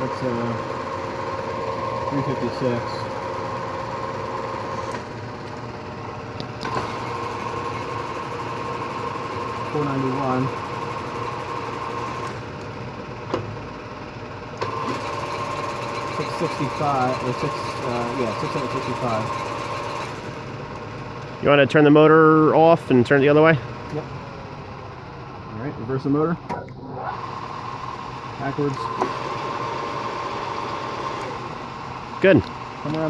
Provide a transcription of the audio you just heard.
That's 356. $491. $665 or $665. You want to turn the motor off and turn it the other way? Yep. All right, reverse the motor. Backwards. Good.